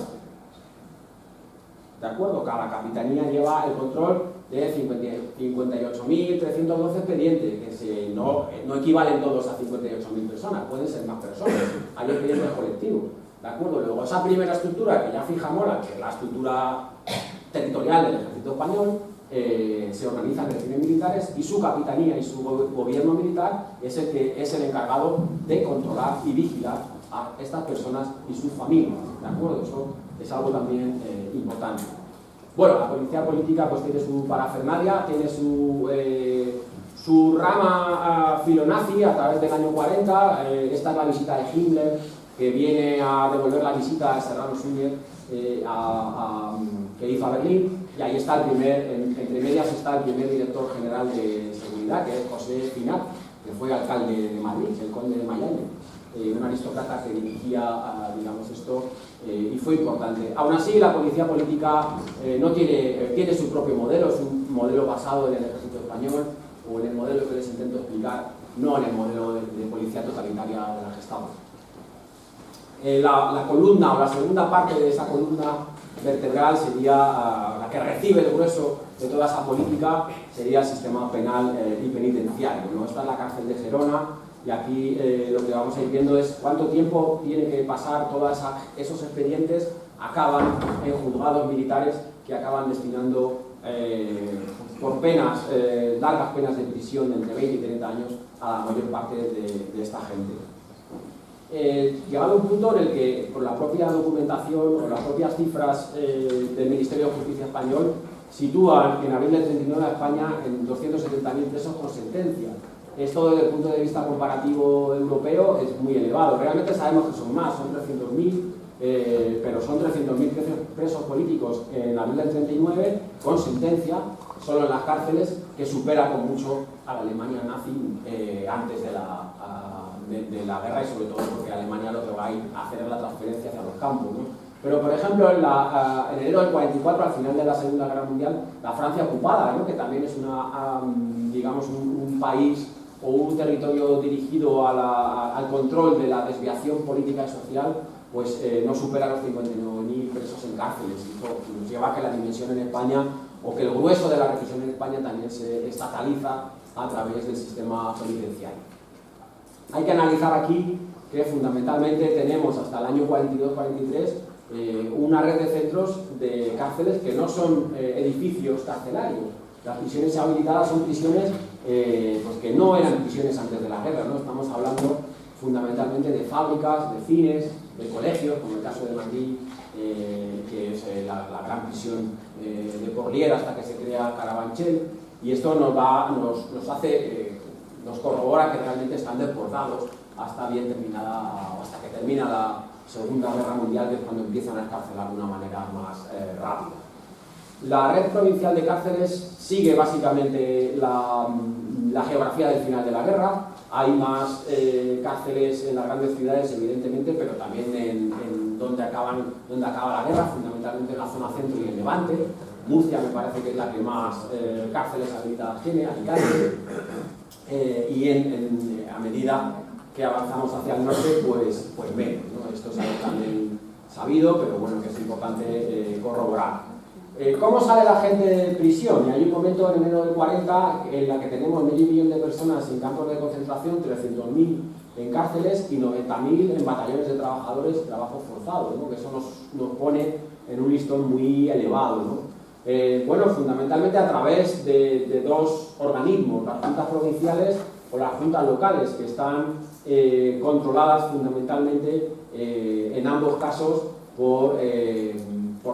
¿De acuerdo? Cada capitanía lleva el control de 58.312 expedientes, que no equivalen todos a 58.000 personas, pueden ser más personas, hay expedientes colectivos. ¿De acuerdo? Luego esa primera estructura que ya fija Mola, que es la estructura territorial del Ejército Español, se organiza en regiones militares y su capitanía y su gobierno militar es el encargado de controlar y vigilar a estas personas y sus familias. ¿De acuerdo? Eso es algo también importante. Bueno, la policía política pues tiene su parafernalia, tiene su rama filonazi a través del año 40. Esta es la visita de Himmler, que viene a devolver la visita a Serrano Suñer que hizo a Berlín, y ahí está entre medias está el primer director general de seguridad, que es José Finat, que fue alcalde de Madrid, el conde de Miami, un aristócrata que dirigía, digamos, esto, y fue importante. Aún así, la policía política tiene su propio modelo, es un modelo basado en el Ejército Español, o en el modelo que les intento explicar, no en el modelo de policía totalitaria de la Gestapo. La columna, o la segunda parte de esa columna vertebral, sería la que recibe el grueso de toda esa política, sería el sistema penal y penitenciario, ¿no? Esta es la cárcel de Gerona, y aquí lo que vamos a ir viendo es cuánto tiempo tiene que pasar todos esos expedientes, acaban en juzgados militares que acaban destinando por penas, largas penas de prisión de entre 20 y 30 años a la mayor parte de esta gente. Llegado a un punto en el que, por la propia documentación o las propias cifras del Ministerio de Justicia español, sitúan en abril del 39 a España en 270.000 presos con sentencia. Esto, desde el punto de vista comparativo europeo, es muy elevado. Realmente sabemos que son más, son 300.000, pero son 300.000 presos políticos en abril del 39 con sentencia, solo en las cárceles, que supera con mucho a la Alemania nazi antes de la guerra, y sobre todo porque Alemania lo que va a ir a hacer es la transferencia hacia los campos, ¿no? Pero, por ejemplo, en enero del 44, al final de la Segunda Guerra Mundial, la Francia ocupada, ¿no?, que también es digamos, un país o un territorio dirigido al control de la desviación política y social, pues no supera los 59.000 presos en cárceles. Y eso nos lleva a que la dimensión en España, o que el grueso de la represión en España también se estataliza a través del sistema penitenciario. Hay que analizar aquí que fundamentalmente tenemos hasta el año 42-43 una red de centros de cárceles que no son edificios carcelarios. Las prisiones habilitadas son prisiones pues que no eran prisiones antes de la guerra, ¿no? Estamos hablando fundamentalmente de fábricas, de cines, de colegios, como el caso de Madrid, que es la gran prisión de Porlier, hasta que se crea Carabanchel, y esto nos corrobora que realmente están desbordados hasta bien terminada, o hasta que termina la Segunda Guerra Mundial, que es cuando empiezan a escarcelar de una manera más rápida. La red provincial de cárceles sigue básicamente la geografía del final de la guerra. Hay más cárceles en las grandes ciudades, evidentemente, pero también en donde acaba la guerra, fundamentalmente en la zona centro y en Levante. Murcia me parece que es la que más cárceles habilitadas tiene, Alicante. Y a medida que avanzamos hacia el norte, pues menos, ¿no? Esto es algo también sabido, pero bueno, que es importante corroborar. ¿Cómo sale la gente de prisión? Y hay un momento en enero del 40 en la que tenemos 500.000 de personas en campos de concentración, 300.000 en cárceles y 90.000 en batallones de trabajadores y trabajo forzado, ¿no? Que eso nos pone en un listón muy elevado, ¿no? Bueno, fundamentalmente a través de dos organismos, las juntas provinciales o las juntas locales, que están controladas fundamentalmente en ambos casos por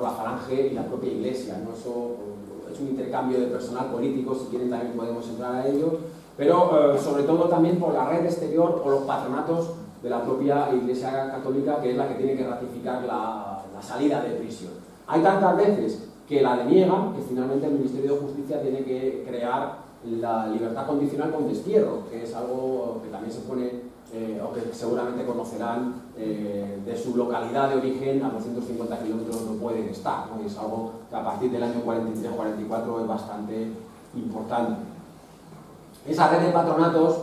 la Falange y la propia Iglesia, ¿no? Eso es un intercambio de personal político, si quieren también podemos entrar a ello, pero sobre todo también por la red exterior o los patronatos de la propia Iglesia Católica, que es la que tiene que ratificar la salida de prisión. Hay tantas veces que la deniegan que finalmente el Ministerio de Justicia tiene que crear la libertad condicional con destierro, que es algo que también se pone o que seguramente conocerán de su localidad de origen a 250 kilómetros no pueden estar, ¿no? Y es algo que a partir del año 43-44 es bastante importante. Esa red de patronatos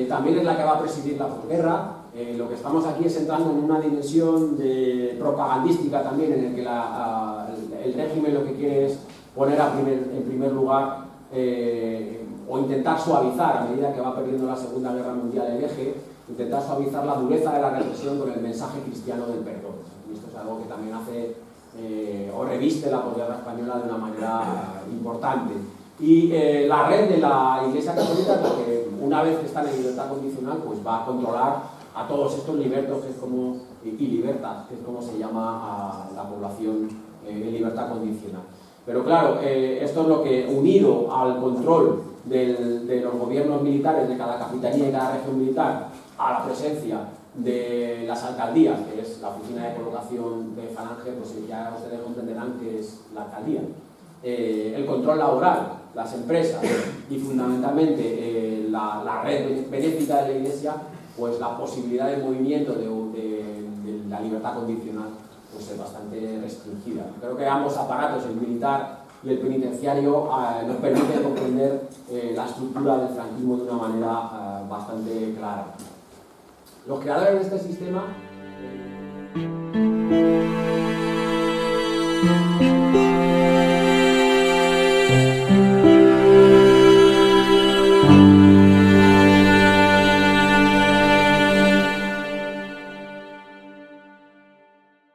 también es la que va a presidir la posguerra. Lo que estamos aquí es entrando en una dimensión propagandística también, en el que el régimen lo que quiere es poner en primer lugar o intentar suavizar, a medida que va perdiendo la Segunda Guerra Mundial el eje, intentar suavizar la dureza de la represión con el mensaje cristiano del perdón. Y esto es algo que también hace o reviste la posguerra española de una manera importante. Y la red de la Iglesia Católica, que una vez que están en libertad condicional, pues va a controlar a todos estos libertos, que es como, y libertas, que es como se llama a la población en libertad condicional. Pero claro, esto es lo que, unido al control de los gobiernos militares de cada capitanía y cada región militar, a la presencia de las alcaldías, que es la oficina de colocación de Falange, pues ya ustedes comprenderán que es la alcaldía. El control laboral, las empresas y fundamentalmente la red benéfica de la Iglesia, pues la posibilidad de movimiento de la libertad condicional pues es bastante restringida. Creo que ambos aparatos, el militar y el penitenciario, nos permiten comprender la estructura del franquismo de una manera bastante clara. Los creadores de este sistema